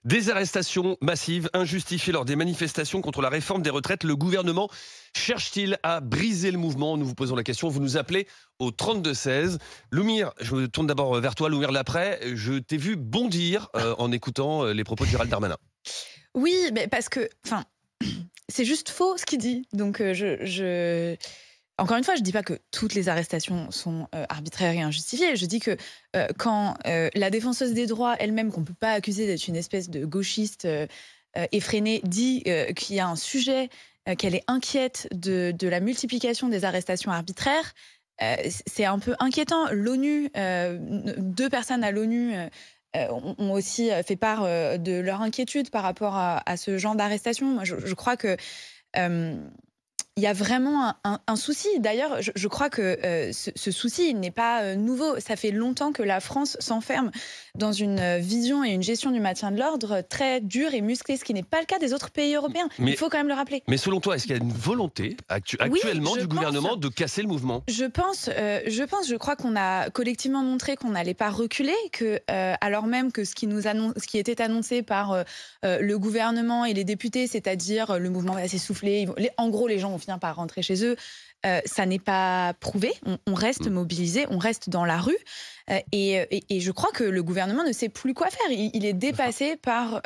Des arrestations massives, injustifiées lors des manifestations contre la réforme des retraites. Le gouvernement cherche-t-il à briser le mouvement? Nous vous posons la question. Vous nous appelez au 32-16. Loumir, je me tourne d'abord vers toi. Loumir Laprès, je t'ai vu bondir en écoutant les propos de Gérald Darmanin. Oui, mais parce que, enfin, c'est juste faux ce qu'il dit. Donc, encore une fois, je ne dis pas que toutes les arrestations sont arbitraires et injustifiées. Je dis que quand la défenseuse des droits elle-même, qu'on ne peut pas accuser d'être une espèce de gauchiste effrénée, dit qu'il y a un sujet, qu'elle est inquiète de la multiplication des arrestations arbitraires, c'est un peu inquiétant. L'ONU, deux personnes à l'ONU ont aussi fait part de leur inquiétude par rapport à ce genre d'arrestation. Moi, je crois que il y a vraiment un souci. D'ailleurs, je crois que ce souci, il n'est pas nouveau. Ça fait longtemps que la France s'enferme dans une vision et une gestion du maintien de l'ordre très dure et musclée, ce qui n'est pas le cas des autres pays européens. Il faut quand même le rappeler. Mais selon toi, est-ce qu'il y a une volonté actuellement du gouvernement de casser le mouvement? Je crois qu'on a collectivement montré qu'on n'allait pas reculer, que alors même que ce qui était annoncé par le gouvernement et les députés, c'est-à-dire le mouvement va s'essouffler, en gros les gens vont finir par rentrer chez eux, ça n'est pas prouvé. On reste mobilisé, on reste dans la rue. Et je crois que le gouvernement ne sait plus quoi faire. Il est dépassé par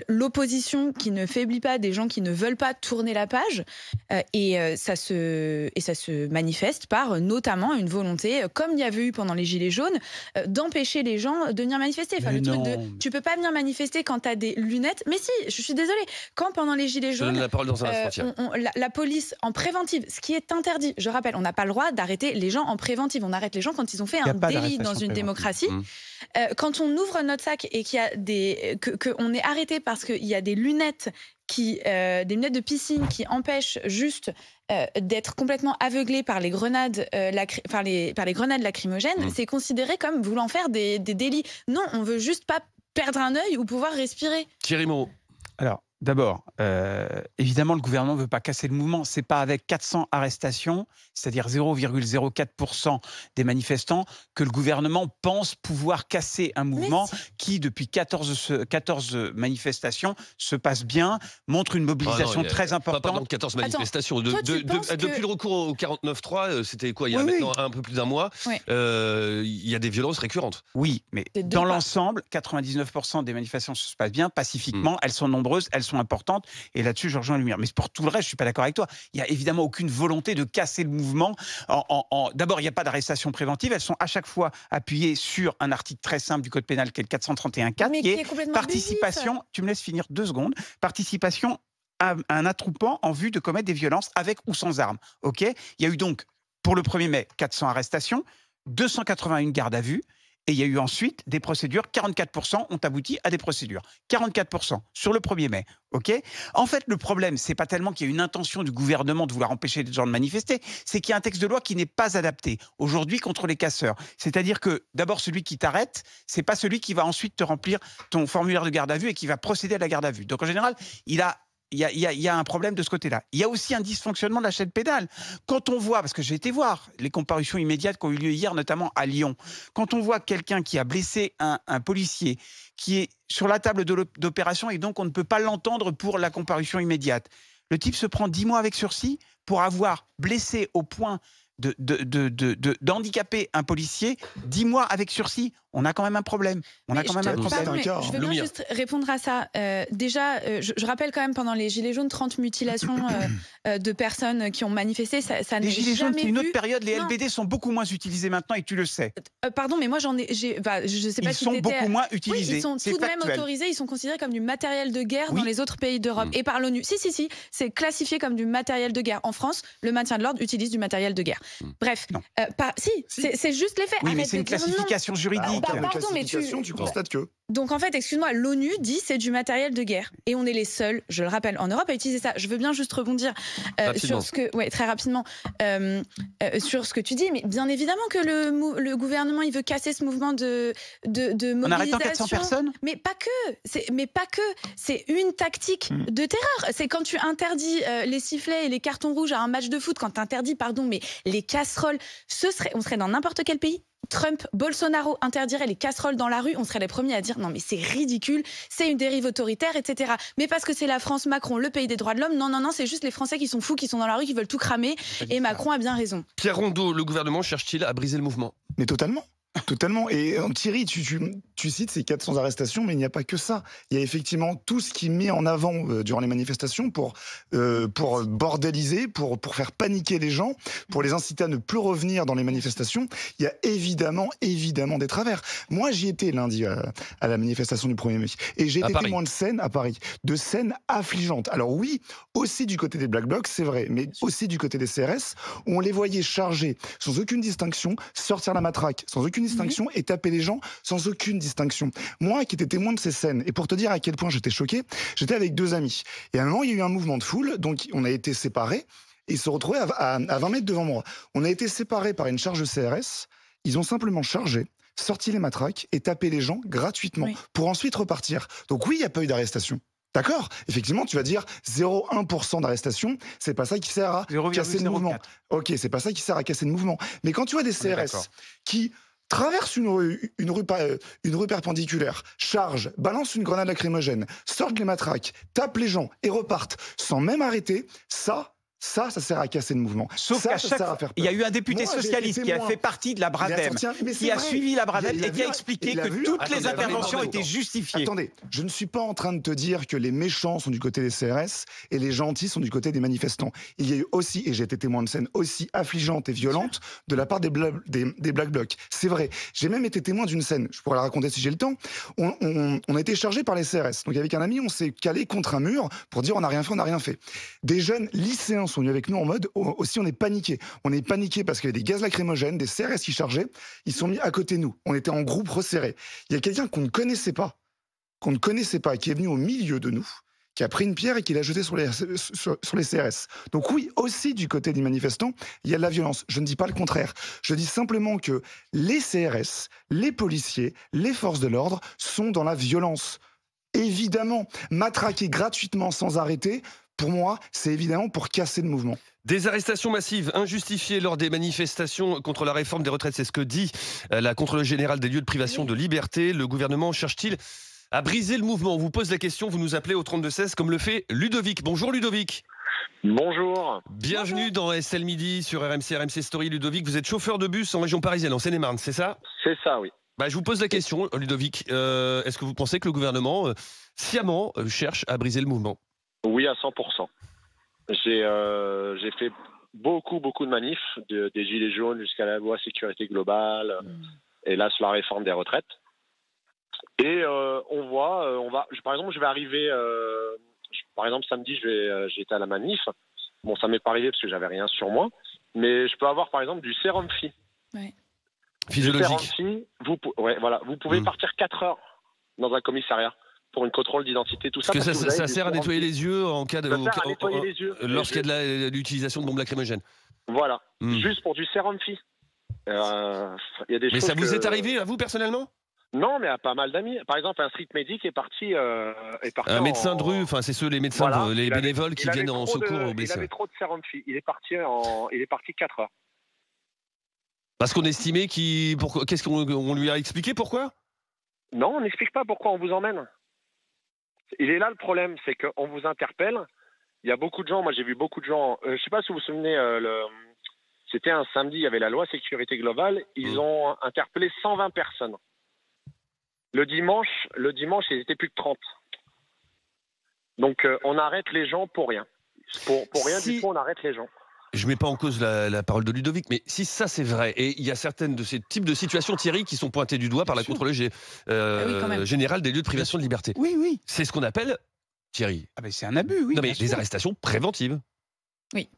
l'opposition qui ne faiblit pas, des gens qui ne veulent pas tourner la page. Et ça se manifeste par notamment une volonté, comme il y avait eu pendant les Gilets jaunes, d'empêcher les gens de venir manifester. Enfin, le truc de tu peux pas venir manifester quand tu as des lunettes. Mais si, je suis désolée. Quand pendant les Gilets jaunes, la parole dans un instant, la police en préventive, ce qui est interdit, je rappelle, on n'a pas le droit d'arrêter les gens en préventive. On arrête les gens quand ils ont fait un délit dans une démocratie. Quand on ouvre notre sac et qu'il y a qu'on est arrêté parce qu'il y a des lunettes des lunettes de piscine qui empêchent juste d'être complètement aveuglé par les grenades, par les grenades lacrymogènes, c'est considéré comme voulant faire des délits. Non, on veut juste pas perdre un œil ou pouvoir respirer. Thierry Moreau. Alors, d'abord, évidemment, le gouvernement ne veut pas casser le mouvement. Ce n'est pas avec 400 arrestations, c'est-à-dire 0,04% des manifestants, que le gouvernement pense pouvoir casser un mouvement qui, depuis 14 manifestations, se passe bien, montre une mobilisation très importante. Pas dans 14 manifestations. Depuis le recours au 49.3, c'était quoi? Il y a maintenant un peu plus d'un mois. Il y a des violences récurrentes. Oui, mais dans l'ensemble, 99% des manifestations se passent bien, pacifiquement. Elles sont nombreuses, elles sont importantes, et là-dessus je rejoins Lumière. Mais pour tout le reste, je suis pas d'accord avec toi. Il y a évidemment aucune volonté de casser le mouvement. D'abord, il n'y a pas d'arrestation préventive. Elles sont à chaque fois appuyées sur un article très simple du code pénal qui est le 431-4, qui est participation. Abusif. Tu me laisses finir 2 secondes. Participation à un attroupement en vue de commettre des violences avec ou sans armes. Ok. Il y a eu donc pour le 1er mai 400 arrestations, 281 gardes à vue. Et il y a eu ensuite des procédures, 44% ont abouti à des procédures. 44% sur le 1er mai. Okay, en fait, le problème, c'est pas tellement qu'il y a une intention du gouvernement de vouloir empêcher les gens de manifester, c'est qu'il y a un texte de loi qui n'est pas adapté aujourd'hui contre les casseurs. C'est-à-dire que, d'abord, celui qui t'arrête, c'est pas celui qui va ensuite te remplir ton formulaire de garde à vue et qui va procéder à la garde à vue. Donc, en général, il y a un problème de ce côté-là. Il y a aussi un dysfonctionnement de la chaîne pénale. Quand on voit, parce que j'ai été voir les comparutions immédiates qui ont eu lieu hier, notamment à Lyon, quand on voit quelqu'un qui a blessé un policier, qui est sur la table d'opération et donc on ne peut pas l'entendre pour la comparution immédiate, le type se prend 10 mois avec sursis pour avoir blessé au point d'handicaper un policier, 10 mois avec sursis. On a quand même un problème. Je veux bien juste répondre à ça. Déjà, je rappelle quand même pendant les Gilets jaunes, 30 mutilations de personnes qui ont manifesté. Les Gilets jaunes, c'est une autre période. Les LBD sont beaucoup moins utilisés maintenant et tu le sais. Pardon, mais moi je sais pas. Ils sont beaucoup moins utilisés. Oui, ils sont tout de même autorisés. Ils sont considérés comme du matériel de guerre dans les autres pays d'Europe et par l'ONU. Si, c'est classifié comme du matériel de guerre. En France, le maintien de l'ordre utilise du matériel de guerre. Bref, c'est juste les faits. Oui, mais c'est une classification juridique. Pardon, mais tu constates que... Donc en fait, excuse-moi, l'ONU dit c'est du matériel de guerre. Et on est les seuls, je le rappelle, en Europe à utiliser ça. Je veux bien juste rebondir sur ce que... très rapidement. Sur ce que tu dis. Mais bien évidemment que le gouvernement, il veut casser ce mouvement de mobilisation. En arrêtant 400 personnes ? Mais pas que. C'est une tactique de terreur. C'est quand tu interdis les sifflets et les cartons rouges à un match de foot, quand tu interdis, mais les casseroles, on serait dans n'importe quel pays. Trump, Bolsonaro interdirait les casseroles dans la rue, on serait les premiers à dire non mais c'est ridicule, c'est une dérive autoritaire, etc. Mais parce que c'est la France, Macron, le pays des droits de l'homme, non, c'est juste les Français qui sont fous, qui sont dans la rue, qui veulent tout cramer. Et Macron a bien raison. Pierre Rondeau, le gouvernement cherche-t-il à briser le mouvement? Mais totalement. Totalement. Et Thierry, tu cites ces 400 arrestations, mais il n'y a pas que ça. Il y a effectivement tout ce qui est mis en avant durant les manifestations pour bordéliser, pour faire paniquer les gens, pour les inciter à ne plus revenir dans les manifestations. Il y a évidemment des travers. Moi, j'y étais lundi à la manifestation du 1er mai. Et j'ai été témoin de scènes à Paris, de scènes affligeantes. Alors oui, aussi du côté des Black Blocs, c'est vrai, mais aussi du côté des CRS, où on les voyait charger sans aucune distinction, sortir la matraque sans aucune distinction et taper les gens sans aucune distinction. Moi qui étais témoin de ces scènes, et pour te dire à quel point j'étais choqué, j'étais avec 2 amis. Et à un moment, il y a eu un mouvement de foule, donc on a été séparés, et ils se retrouvaient à 20 mètres devant moi. On a été séparés par une charge de CRS, ils ont simplement chargé, sorti les matraques et tapé les gens gratuitement pour ensuite repartir. Donc oui, il n'y a pas eu d'arrestation. D'accord, effectivement, tu vas dire 0,1% d'arrestation, c'est pas ça qui sert à casser le mouvement. Ok, c'est pas ça qui sert à casser le mouvement. Mais quand tu vois des CRS qui traversent une rue perpendiculaire, chargent, balancent une grenade lacrymogène, sortent les matraques, tapent les gens et repartent sans même arrêter, ça sert à casser le mouvement. Sauf qu'à chaque fois, il y a eu un député socialiste qui a fait partie de la Bradem, qui a suivi la Bradem et qui a expliqué que toutes les interventions étaient justifiées. Attendez, je ne suis pas en train de te dire que les méchants sont du côté des CRS et les gentils sont du côté des manifestants. Il y a eu aussi, et j'ai été témoin de scènes aussi affligeantes et violentes de la part des Black Blocs. C'est vrai. J'ai même été témoin d'une scène, je pourrais la raconter si j'ai le temps. On a été chargé par les CRS. Donc avec un ami, on s'est calé contre un mur pour dire on n'a rien fait. Des jeunes lycéens sont venus avec nous en mode aussi on est paniqués. On est paniqués parce qu'il y avait des gaz lacrymogènes, des CRS qui chargeaient. Ils sont mis à côté de nous. On était en groupe resserré. Il y a quelqu'un qu'on ne connaissait pas, qui est venu au milieu de nous, qui a pris une pierre et qui l'a jetée sur les CRS. Donc oui, aussi du côté des manifestants, il y a de la violence. Je ne dis pas le contraire. Je dis simplement que les CRS, les policiers, les forces de l'ordre sont dans la violence. Évidemment, matraquer gratuitement sans arrêter, pour moi, c'est évidemment pour casser le mouvement. Des arrestations massives injustifiées lors des manifestations contre la réforme des retraites, c'est ce que dit la contrôleuse générale des lieux de privation de liberté. Le gouvernement cherche-t-il à briser le mouvement? On vous pose la question, vous nous appelez au 32-16 comme le fait Ludovic. Bonjour Ludovic. Bonjour. Bienvenue dans SL Midi sur RMC Story. Ludovic, vous êtes chauffeur de bus en région parisienne, en Seine-et-Marne, c'est ça? C'est ça, oui. Je vous pose la question, Ludovic. Est-ce que vous pensez que le gouvernement sciemment cherche à briser le mouvement? Oui, à 100%. J'ai fait beaucoup de manifs, des gilets jaunes jusqu'à la loi sécurité globale, et là sur la réforme des retraites. Et par exemple, je vais arriver, par exemple samedi, j'étais à la manif. Bon, ça m'est pas arrivé parce que j'avais rien sur moi, mais je peux avoir par exemple du sérum phi. Ouais. Physiologique. Vous pouvez partir 4 heures dans un commissariat pour une contrôle d'identité, tout ça. Parce que ça sert à nettoyer les yeux en cas de lorsqu'il y a de l'utilisation de bombes lacrymogènes. Voilà, juste pour du sérum phi. Mais ça vous est arrivé à vous personnellement? Non, mais à pas mal d'amis. Par exemple, un street medic est parti. Un médecin de rue, enfin c'est ceux les médecins, les bénévoles qui viennent en secours aux blessés. Il avait trop de sérum phi. Il est parti 4 heures. Parce qu'on estimait qu'est-ce qu'on lui a expliqué pourquoi? Non, on n'explique pas pourquoi on vous emmène. Il est là le problème, c'est qu'on vous interpelle. Il y a beaucoup de gens, moi j'ai vu beaucoup de gens. Je ne sais pas si vous vous souvenez, c'était un samedi, il y avait la loi sécurité globale. Ils ont interpellé 120 personnes. Le dimanche, ils étaient plus de 30. Donc on arrête les gens pour rien. Pour rien du tout, on arrête les gens. Je ne mets pas en cause la parole de Ludovic, mais si ça c'est vrai, et il y a certaines de ces types de situations, Thierry, qui sont pointées du doigt par la contrôleuse générale des lieux de privation de liberté. Oui. C'est ce qu'on appelle, Thierry. C'est un abus, oui. Non, mais des arrestations préventives. Oui.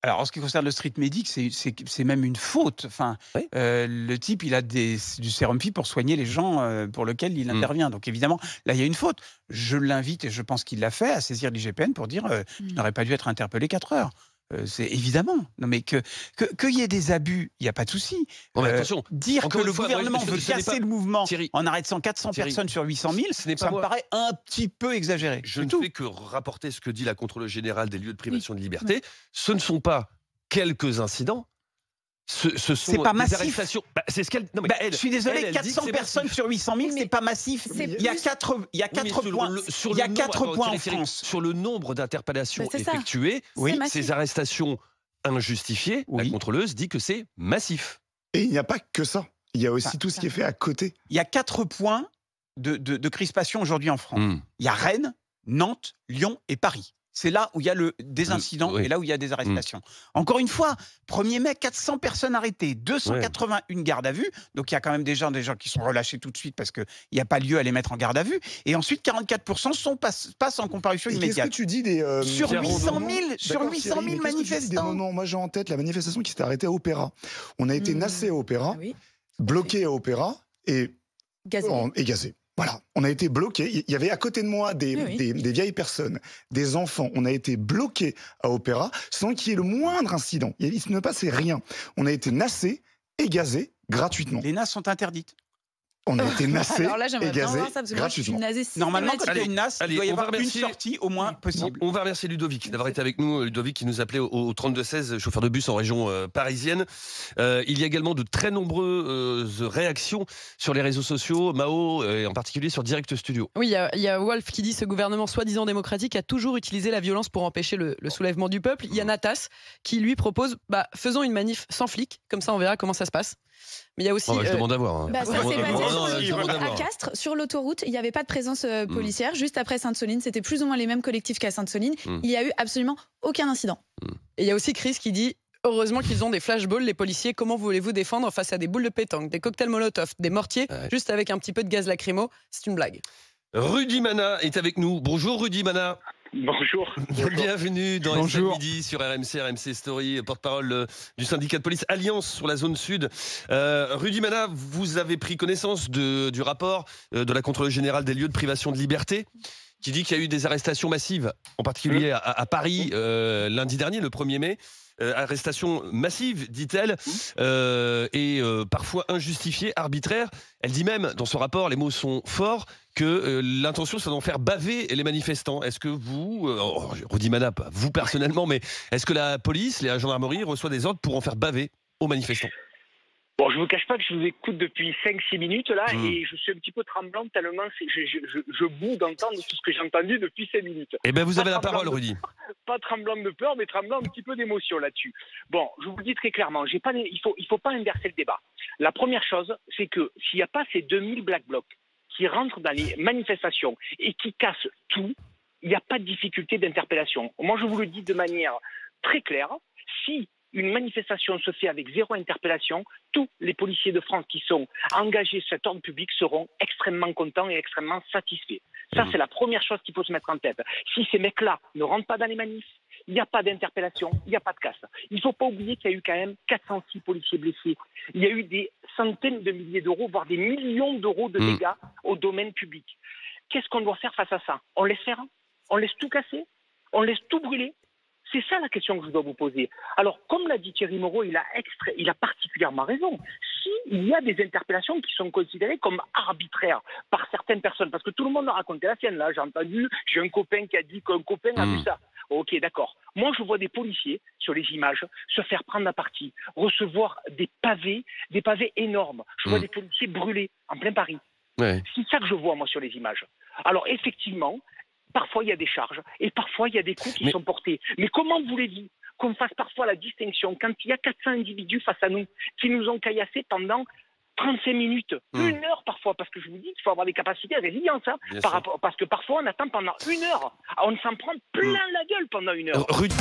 Alors, en ce qui concerne le street medic, c'est même une faute. Enfin, le type, il a du sérum phi pour soigner les gens pour lesquels il intervient. Donc, évidemment, là, il y a une faute. Je l'invite, et je pense qu'il l'a fait, à saisir l'IGPN pour dire je n'aurais pas dû être interpellé 4 heures. C'est évidemment. Non, mais qu'il y ait des abus, il n'y a pas de souci. Attention. Dire que le gouvernement veut casser le mouvement en arrêtant 400 personnes sur 800 000, ça me paraît un petit peu exagéré. Je ne fais que rapporter ce que dit la contrôleuse générale des lieux de privation de liberté. Ce ne sont pas quelques incidents. Ce sont C'est pas des massif. arrestations. Bah, c'est ce qu'elle. Non, mais Bah, elle, je suis désolé, elle dit que 400 c'est personnes massif. sur 800 000, Mais c'est pas massif. c'est Il y a plus- 4 Oui, mais points. Il y a 4 points en Thierry, France. sur le nombre d'interpellations Bah, c'est ça. effectuées, Oui. C'est massif. ces arrestations injustifiées, la Oui. contrôleuse dit que c'est massif. Et il n'y a pas que ça. Il y a aussi tout ce qui est fait à côté. Il y a 4 points de crispation aujourd'hui en France. Hmm. Il y a Rennes, Nantes, Lyon et Paris. C'est là où il y a des incidents oui. et là où il y a des arrestations. Encore une fois, 1er mai, 400 personnes arrêtées, 281 gardes à vue. Donc il y a quand même des gens qui sont relâchés tout de suite parce qu'il n'y a pas lieu à les mettre en garde à vue. Et ensuite, 44% passent en comparution Et qu'est-ce immédiate. que tu dis des Sur Pierre 800 000, D'accord, sur 800 Thierry, 000 mais qu'est-ce que tu dis des manifestants. moments, moi j'ai en tête la manifestation qui s'était arrêtée à Opéra. On a été nassé à Opéra, Ah oui, bloqué à Opéra et gazé. gazé. Voilà, on a été bloqué. Il y avait à côté de moi des vieilles personnes, des enfants. On a été bloqués à Opéra sans qu'il y ait le moindre incident. Il ne passait rien. On a été nassé et gazé gratuitement. Les NAS sont interdites. On a été nassé Alors là, j'aimerais et bien gazé voir ça, parce que moi, je suis gratuitement. nasée Normalement, quand il y a systématiquement. une NAS, Allez, il doit y on va avoir une remercier- sortie au moins possible. On va remercier Ludovic d'avoir été avec nous. Ludovic qui nous appelait au 32-16, chauffeur de bus en région parisienne. Il y a également de très nombreuses réactions sur les réseaux sociaux, Mao, et en particulier sur Direct Studio. Oui, il y a Wolf qui dit ce gouvernement soi-disant démocratique a toujours utilisé la violence pour empêcher le soulèvement du peuple. Il y a Natas qui lui propose faisons une manif sans flics, comme ça on verra comment ça se passe. Mais il y a aussi. Je demande à voir. hein. Bah, ça Je s'est demande- passé non, sur je demande à à voir. Castres, sur l'autoroute, il n'y avait pas de présence policière. Juste après Sainte-Soline, c'était plus ou moins les mêmes collectifs qu'à Sainte-Soline. Il n'y a eu absolument aucun incident. Et il y a aussi Chris qui dit heureusement qu'ils ont des flashballs, les policiers. Comment voulez-vous défendre face à des boules de pétanque, des cocktails Molotov, des mortiers, Ouais. juste avec un petit peu de gaz lacrymo? C'est une blague. Rudy Mana est avec nous. Bonjour Rudy Mana. Bonjour. Bienvenue dans Bonjour. RMC Midi sur RMC Story, porte-parole du syndicat de police Alliance sur la zone sud. Rudy Mana, vous avez pris connaissance du rapport de la contrôleuse générale des lieux de privation de liberté qui dit qu'il y a eu des arrestations massives, en particulier à Paris lundi dernier, le 1er mai. Arrestation massive, dit-elle, et parfois injustifiée, arbitraire. Elle dit même, dans son rapport, les mots sont forts, que l'intention c'est d'en faire baver les manifestants. Est-ce que vous, Rudy Mana, pas vous personnellement, mais est-ce que la police, la gendarmerie reçoit des ordres pour en faire baver aux manifestants? Bon, je ne vous cache pas que je vous écoute depuis 5-6 minutes là et je suis un petit peu tremblante tellement je boue d'entendre tout ce que j'ai entendu depuis 5 minutes. Eh bien, vous avez Pas la parole, tremblante Rudy. Pas tremblante de peur, mais tremblant un petit peu d'émotion là-dessus. Bon, je vous le dis très clairement, il faut pas inverser le débat. La première chose, c'est que s'il n'y a pas ces 2000 Black Blocs qui rentrent dans les manifestations et qui cassent tout, il n'y a pas de difficulté d'interpellation. Moi, je vous le dis de manière très claire, si une manifestation se fait avec 0 interpellation, tous les policiers de France qui sont engagés sur cet ordre public seront extrêmement contents et extrêmement satisfaits. Ça, c'est la première chose qu'il faut se mettre en tête. Si ces mecs-là ne rentrent pas dans les manifs, il n'y a pas d'interpellation, il n'y a pas de casse. Il ne faut pas oublier qu'il y a eu quand même 406 policiers blessés. Il y a eu des centaines de milliers d'euros, voire des millions d'euros de dégâts au domaine public. Qu'est-ce qu'on doit faire face à ça? On laisse faire? On laisse tout casser? On laisse tout brûler? C'est ça la question que je dois vous poser. Alors, comme l'a dit Thierry Moreau, il a particulièrement raison. S'il y a des interpellations qui sont considérées comme arbitraires par certaines personnes, parce que tout le monde a raconté la sienne, là, j'ai un copain qui a dit qu'un copain a vu ça. Ok, d'accord. Moi, je vois des policiers, sur les images, se faire prendre à partie, recevoir des pavés énormes. Je vois des policiers brûlés en plein Paris. Ouais. C'est ça que je vois, moi, sur les images. Alors, effectivement, parfois, il y a des charges et parfois, il y a des coups qui sont portés. Mais comment voulez-vous qu'on fasse parfois la distinction quand il y a 400 individus face à nous qui nous ont caillassés pendant 35 minutes, 1 heure parfois, parce que je vous dis qu'il faut avoir des capacités de résilience, hein, parce que parfois, on attend pendant 1 heure. On s'en prend plein la gueule pendant 1 heure. Rudy.